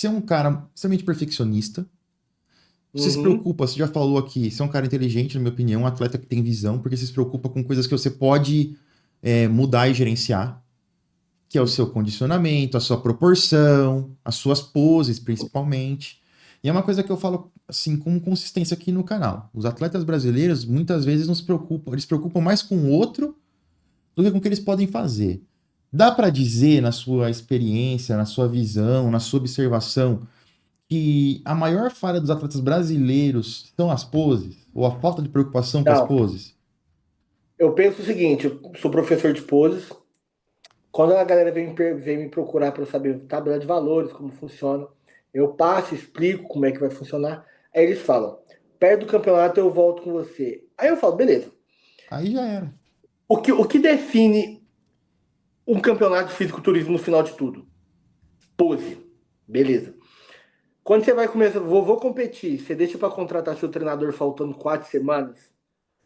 ser um cara extremamente perfeccionista. Você se Uhum. preocupa, você já falou aqui, você é um cara inteligente, na minha opinião, um atleta que tem visão, porque você se preocupa com coisas que você pode mudar e gerenciar, que é o seu condicionamento, a sua proporção, as suas poses, principalmente. E é uma coisa que eu falo assim com consistência aqui no canal. Os atletas brasileiros muitas vezes não se preocupam, eles se preocupam mais com o outro do que com o que eles podem fazer. Dá para dizer, na sua experiência, na sua visão, na sua observação, que a maior falha dos atletas brasileiros são as poses? Ou a falta de preocupação com as Não, poses? eu penso o seguinte, eu sou professor de poses, quando a galera vem me procurar para saber tabela de valores, como funciona, eu passo, explico como é que vai funcionar, aí eles falam, perto do campeonato eu volto com você. Aí eu falo, beleza, Aí já era. o que define um campeonato de fisiculturismo no final de tudo? Pose, beleza. Quando você vai começar, vou competir, você deixa para contratar seu treinador faltando 4 semanas?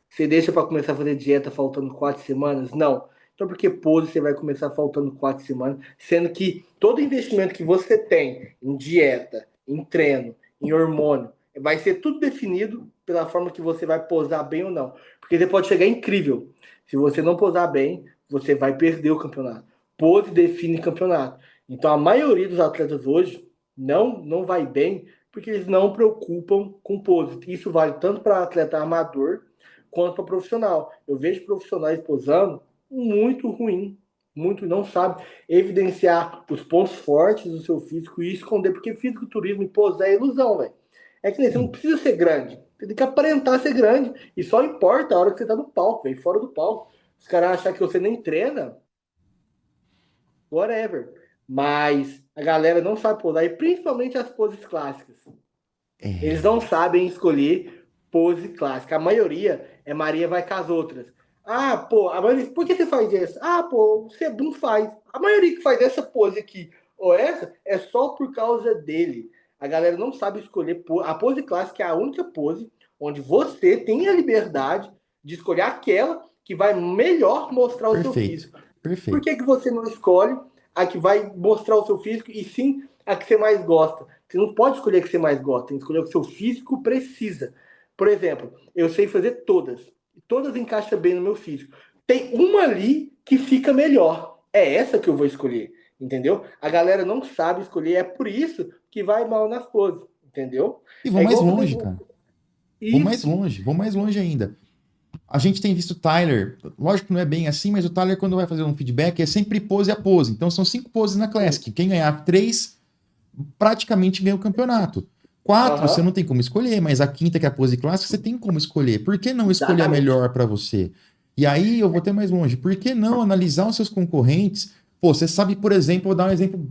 Você deixa para começar a fazer dieta faltando 4 semanas? Não. Então, por que pose você vai começar faltando 4 semanas, sendo que todo investimento que você tem em dieta, em treino, em hormônio, vai ser tudo definido pela forma que você vai posar bem ou não. Porque você pode chegar incrível. Se você não posar bem, você vai perder o campeonato. Pose define campeonato. Então, a maioria dos atletas hoje não vai bem porque eles não preocupam com pose. Isso vale tanto para atleta amador quanto para profissional. Eu vejo profissionais posando muito ruim, muito não sabe evidenciar os pontos fortes do seu físico e esconder, porque fisiculturismo e posar é ilusão, velho. É que nem você não Sim. precisa ser grande, você tem que aparentar ser grande e só importa a hora que você tá no palco, velho, fora do palco. Os caras acham que você nem treina, whatever. Mas a galera não sabe posar, e principalmente as poses clássicas. Eles não É. sabem escolher pose clássica. A maioria é Maria vai com as outras. Ah, pô, a maioria, por que você faz essa? Ah, pô, o Sebum faz. A maioria que faz essa pose aqui ou essa é só por causa dele. A galera não sabe escolher a pose clássica, é a única pose onde você tem a liberdade de escolher aquela que vai melhor mostrar o seu Perfeito. físico. Por Perfeito. que você não escolhe a que vai mostrar o seu físico e sim a que você mais gosta? Você não pode escolher a que você mais gosta, tem que escolher o que o seu físico precisa. Por exemplo, eu sei fazer todas. Todas encaixam bem no meu físico. Tem uma ali que fica melhor. É essa que eu vou escolher. Entendeu? A galera não sabe escolher, é por isso que vai mal nas poses. Entendeu? E vou É mais igual fazer longe, cara. isso. Vou mais longe ainda. A gente tem visto o Tyler, lógico que não é bem assim, mas o Tyler, quando vai fazer um feedback, é sempre pose a pose. Então são 5 poses na Sim. Classic. Quem ganhar 3 praticamente ganha o campeonato. 4 você Aham. não tem como escolher, mas a quinta, que é a pose clássica, você tem como escolher. Por que não escolher a Exatamente. melhor para você? E aí eu vou até mais longe. Por que não analisar os seus concorrentes? Pô, você sabe, por exemplo, vou dar um exemplo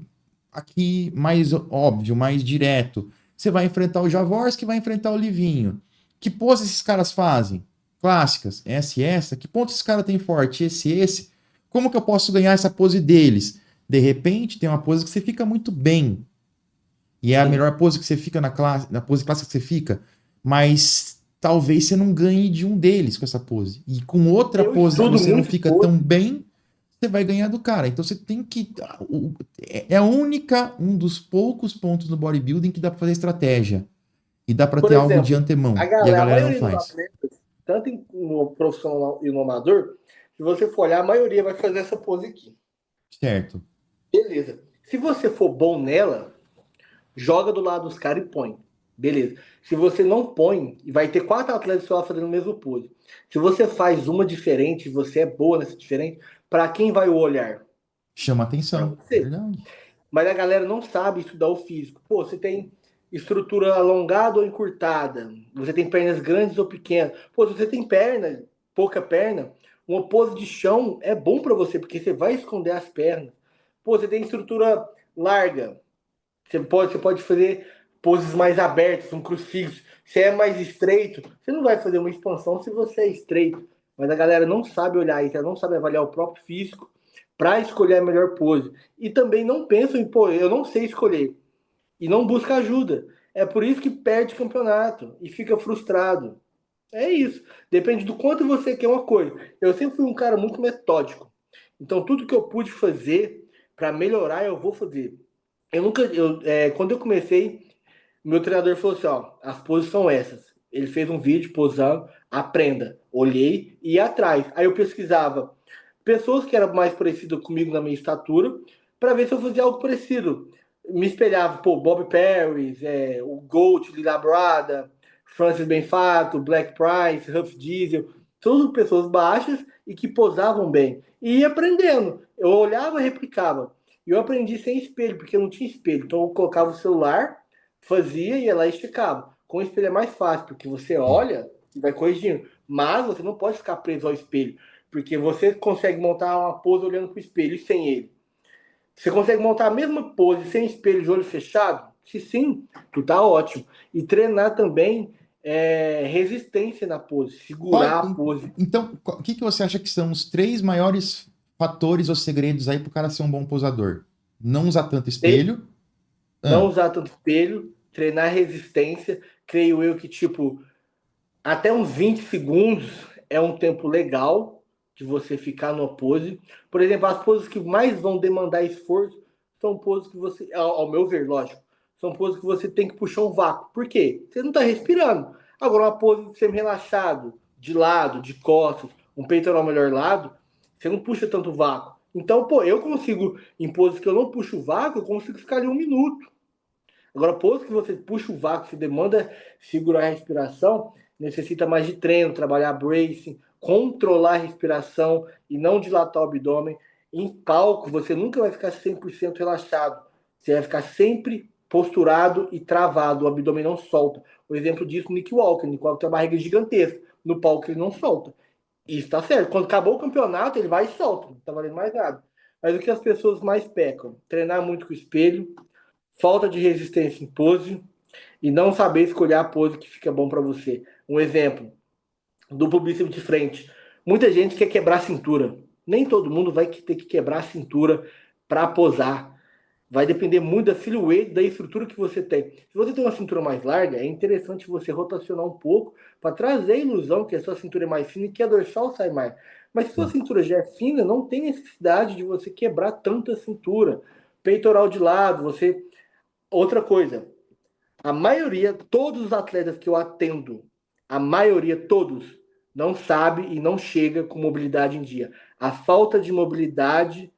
aqui mais óbvio, mais direto. Você vai enfrentar o Javorski, vai enfrentar o Livinho. Que pose esses caras fazem? Clássicas, essa. Que ponto esse cara tem forte? Esse. Como que eu posso ganhar essa pose deles? De repente, tem uma pose que você fica muito bem. E é a Sim. melhor pose que você fica na pose clássica que você fica. Mas talvez você não ganhe de um deles com essa pose. E com outra Eu pose que estudo você não muito fica tão pose. bem, você vai ganhar do cara. Então você tem que. É a única, um dos poucos pontos no bodybuilding que dá pra fazer estratégia. E dá pra Por ter algo de exemplo, antemão. E a a galera não maioria dos faz. atletas, tanto no profissional e no amador, se você for olhar, a maioria vai fazer essa pose aqui. Certo. Beleza. Se você for bom nela, joga do lado dos caras e põe. Beleza. Se você não põe, vai ter 4 atletas só fazendo o mesmo pose. Se você faz uma diferente, você é boa nessa diferente, para quem vai o olhar? Chama Para atenção. você. Verdade. Mas a galera não sabe estudar o físico. Pô, você tem estrutura alongada ou encurtada? Você tem pernas grandes ou pequenas? Pô, se você tem perna, pouca perna, uma pose de chão é bom para você, porque você vai esconder as pernas. Pô, você tem estrutura larga. Você pode fazer poses mais abertas, um crucifixo. Se é mais estreito, você não vai fazer uma expansão se você é estreito. Mas a galera não sabe olhar isso, ela não sabe avaliar o próprio físico para escolher a melhor pose. E também não pensam em, pô, eu não sei escolher. E não busca ajuda. É por isso que perde campeonato e fica frustrado. É isso. Depende do quanto você quer uma coisa. Eu sempre fui um cara muito metódico. Então, tudo que eu pude fazer para melhorar, eu vou fazer. Quando eu comecei, meu treinador falou assim, ó, as poses são essas. Ele fez um vídeo posando, aprenda. Olhei e ia atrás. Aí eu pesquisava pessoas que eram mais parecidas comigo na minha estatura, para ver se eu fazia algo parecido. Me espelhava, pô, Bob Perry, o Gold, Lila Brada, Francis Benfato, Black Price, Huff Diesel, todas pessoas baixas e que posavam bem. E ia aprendendo. Eu olhava e replicava. E eu aprendi sem espelho, porque eu não tinha espelho. Então eu colocava o celular, fazia, ia lá e esticava. Com o espelho é mais fácil, porque você olha e vai corrigindo. Mas você não pode ficar preso ao espelho, porque você consegue montar uma pose olhando para o espelho e sem ele. Você consegue montar a mesma pose sem espelho de olho fechado? Se sim, tu tá ótimo. E treinar também resistência na pose, segurar a pose. Então, o que você acha que são os três maiores fatores ou segredos aí pro cara ser um bom posador? Não usar tanto espelho. Não Ah, usar tanto espelho, treinar resistência. Creio eu que, tipo, até uns 20 segundos é um tempo legal de você ficar numa pose. Por exemplo, as poses que mais vão demandar esforço são poses que você, ao meu ver, lógico, são poses que você tem que puxar um vácuo. Por quê? Você não está respirando. Agora, uma pose de semi-relaxado, de lado, de costas, um peitoral melhor lado, você não puxa tanto vácuo. Então, pô, eu consigo, em poses que eu não puxo vácuo, eu consigo ficar ali 1 minuto. Agora, posto que você puxa o vácuo, você demanda segurar a respiração, necessita mais de treino, trabalhar bracing, controlar a respiração e não dilatar o abdômen. Em palco, você nunca vai ficar 100% relaxado. Você vai ficar sempre posturado e travado, o abdômen não solta. O exemplo disso, Nick Walker. Nick Walker tem uma barriga gigantesca. No palco ele não solta. E isso tá certo. Quando acabou o campeonato, ele vai e solta. Não tá valendo mais nada. Mas o que as pessoas mais pecam? Treinar muito com o espelho, falta de resistência em pose e não saber escolher a pose que fica bom para você. Um exemplo, duplo bíceps de frente. Muita gente quer quebrar a cintura. Nem todo mundo vai ter que quebrar a cintura para posar. Vai depender muito da silhueta, da estrutura que você tem. Se você tem uma cintura mais larga, é interessante você rotacionar um pouco para trazer a ilusão que a sua cintura é mais fina e que a dorsal sai mais. Mas se sua cintura já é fina, não tem necessidade de você quebrar tanta cintura. Peitoral de lado, você. Outra coisa, a maioria, todos os atletas que eu atendo, a maioria, todos, não sabe e não chega com mobilidade em dia. A falta de mobilidade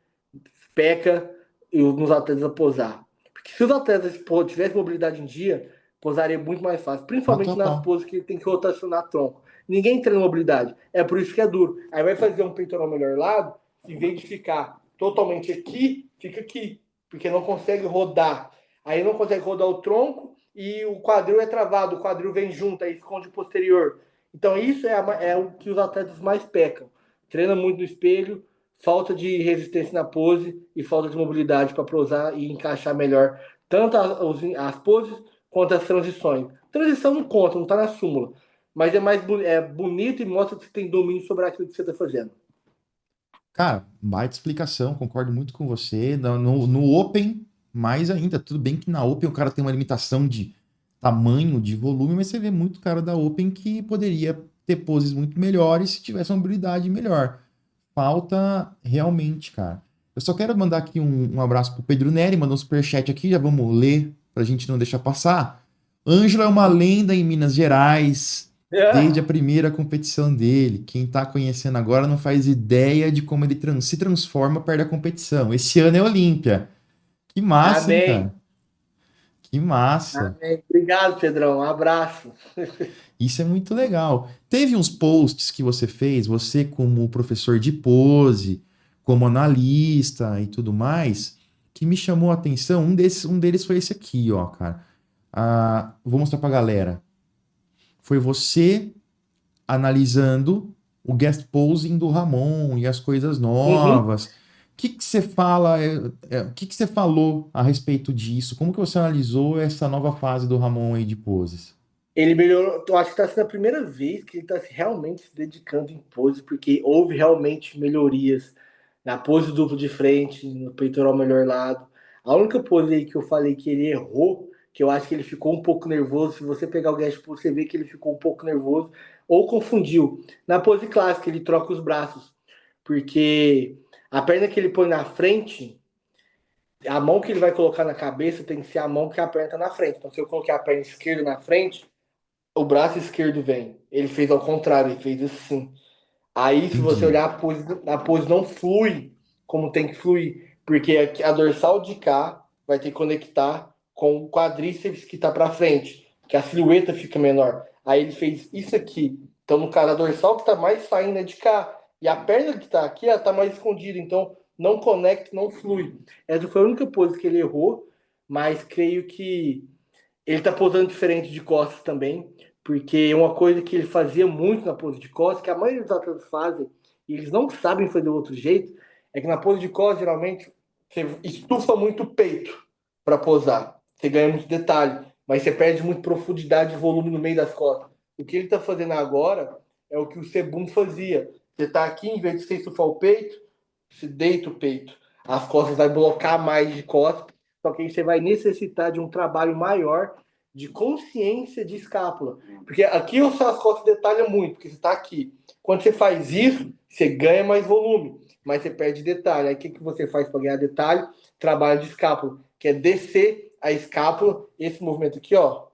peca nos atletas a posar. Porque se os atletas tivessem mobilidade em dia, posaria muito mais fácil, ah, principalmente nas total. poses que tem que rotacionar tronco. Ninguém treina mobilidade, é por isso que é duro. Aí vai fazer um peitoral melhor lado, em vez de ficar totalmente aqui, fica aqui, porque não consegue rodar. Aí não consegue rodar o tronco e o quadril é travado, o quadril vem junto, aí esconde o posterior. Então isso é o que os atletas mais pecam. Treina muito no espelho, falta de resistência na pose e falta de mobilidade para prosar e encaixar melhor tanto as poses quanto as transições. Transição não conta, não está na súmula, mas é mais bonito e mostra que você tem domínio sobre aquilo que você está fazendo. Cara, baita explicação, concordo muito com você. No Open, mais ainda. Tudo bem que na Open o cara tem uma limitação de tamanho, de volume, mas você vê muito cara da Open que poderia ter poses muito melhores se tivesse uma habilidade melhor. Falta realmente, cara. Eu só quero mandar aqui um abraço pro Pedro Neri, mandou um superchat aqui, já vamos ler pra gente não deixar passar. Ângelo é uma lenda em Minas Gerais, desde a primeira competição dele. Quem tá conhecendo agora não faz ideia de como ele se transforma perto da competição. Esse ano é Olímpia. Que massa, hein, Amém. cara? Que massa. Amém. Obrigado, Pedrão. Um abraço. Isso é muito legal. Teve uns posts que você fez, você como professor de pose, como analista e tudo mais, que me chamou a atenção. Um deles foi esse aqui, ó, cara. Ah, vou mostrar pra galera. Foi você analisando o guest posing do Ramon e as coisas Uhum. novas. O que que você fala, o que que você falou a respeito disso? Como que você analisou essa nova fase do Ramon aí de poses? Ele melhorou. Eu acho que está sendo a primeira vez que ele está realmente se dedicando em pose, porque houve realmente melhorias na pose duplo de frente, no peitoral melhor lado. A única pose aí que eu falei que ele errou, que eu acho que ele ficou um pouco nervoso, se você pegar o guest pose, você vê que ele ficou um pouco nervoso, ou confundiu. Na pose clássica, ele troca os braços, porque a perna que ele põe na frente A mão que ele vai colocar na cabeça tem que ser a mão que a perna tá na frente. Então, se eu coloquei a perna esquerda na frente, o braço esquerdo vem. Ele fez ao contrário, ele fez assim. Aí, se você Entendi. olhar, a pose não flui como tem que fluir, porque a dorsal de cá vai ter que conectar com o quadríceps que está para frente, que a silhueta fica menor. Aí ele fez isso aqui. Então, no caso, a dorsal que está mais saindo é de cá. E a perna que está aqui, ela está mais escondida. Então, não conecta, não flui. Essa foi a única pose que ele errou, mas creio que ele tá posando diferente de costas também, porque uma coisa que ele fazia muito na pose de costas, que a maioria dos atletas fazem, e eles não sabem fazer do outro jeito, é que na pose de costas, geralmente, você estufa muito o peito para posar. Você ganha muito detalhe, mas você perde muito profundidade e volume no meio das costas. O que ele tá fazendo agora é o que o Sebum fazia. Você tá aqui, em vez de você estufar o peito, você deita o peito. As costas vai blocar mais de costas, só que aí você vai necessitar de um trabalho maior de consciência de escápula. Porque aqui o as costas detalha muito, porque você está aqui. Quando você faz isso, você ganha mais volume, mas você perde detalhe. Aí o que, que você faz para ganhar detalhe? Trabalho de escápula, que é descer a escápula, esse movimento aqui, ó,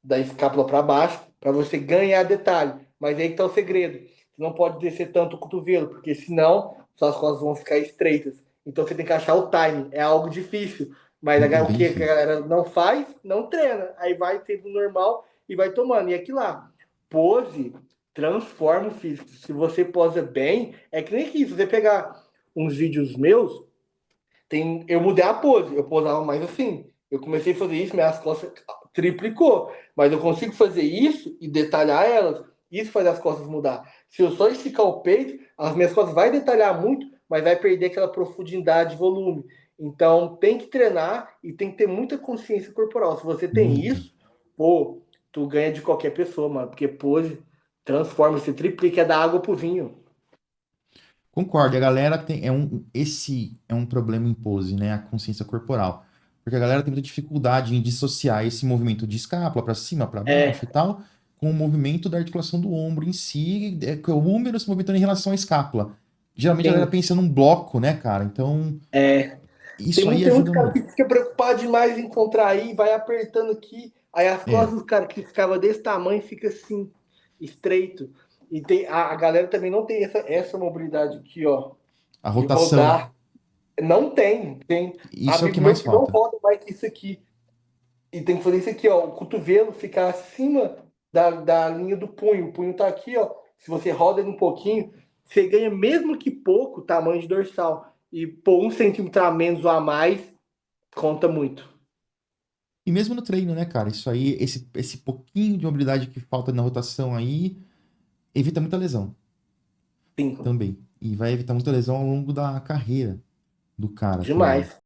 da escápula para baixo, para você ganhar detalhe. Mas aí que está o segredo. Você não pode descer tanto o cotovelo, porque senão suas costas vão ficar estreitas. Então você tem que achar o time. É algo difícil. Mas É o bem que a difícil. galera não faz, não treina. Aí vai tempo normal e vai tomando. E aqui lá, pose transforma o físico. Se você posa bem, é que nem que se você pegar uns vídeos meus, eu mudei a pose. Eu posava mais assim. Eu comecei a fazer isso, minhas costas triplicou. Mas eu consigo fazer isso e detalhar elas. Isso faz as costas mudar. Se eu só esticar o peito, as minhas costas vai detalhar muito, mas vai perder aquela profundidade e volume. Então tem que treinar e tem que ter muita consciência corporal. Se você tem Muita. isso, pô, tu ganha de qualquer pessoa, mano. Porque pose transforma, se triplica, é da água pro vinho. Concordo, a galera tem. Esse é um problema em pose, né? A consciência corporal. Porque a galera tem muita dificuldade em dissociar esse movimento de escápula para cima, para baixo É, e tal, com o movimento da articulação do ombro em si, que é o úmero se movimentando em relação à escápula. Geralmente a galera tem. pensa num bloco, né, cara? Então, É, isso aí tem muito ajuda cara muito. que fica preocupado demais em contrair, vai apertando aqui, aí as É, costas do cara que ficava desse tamanho fica assim, estreito. E tem, a galera também não tem essa mobilidade aqui, ó, a de rotação. rodar. Não tem. Tem Isso é o que amigo meu mais que não falta. roda mais que isso aqui. E tem que fazer isso aqui, ó, o cotovelo ficar acima da linha do punho. O punho tá aqui, ó. Se você roda ele um pouquinho, você ganha mesmo que pouco tamanho de dorsal. E por 1 centímetro a menos ou a mais, conta muito. E mesmo no treino, né, cara? Isso aí, esse pouquinho de mobilidade que falta na rotação aí, evita muita lesão Sim, também. E vai evitar muita lesão ao longo da carreira do cara também. demais.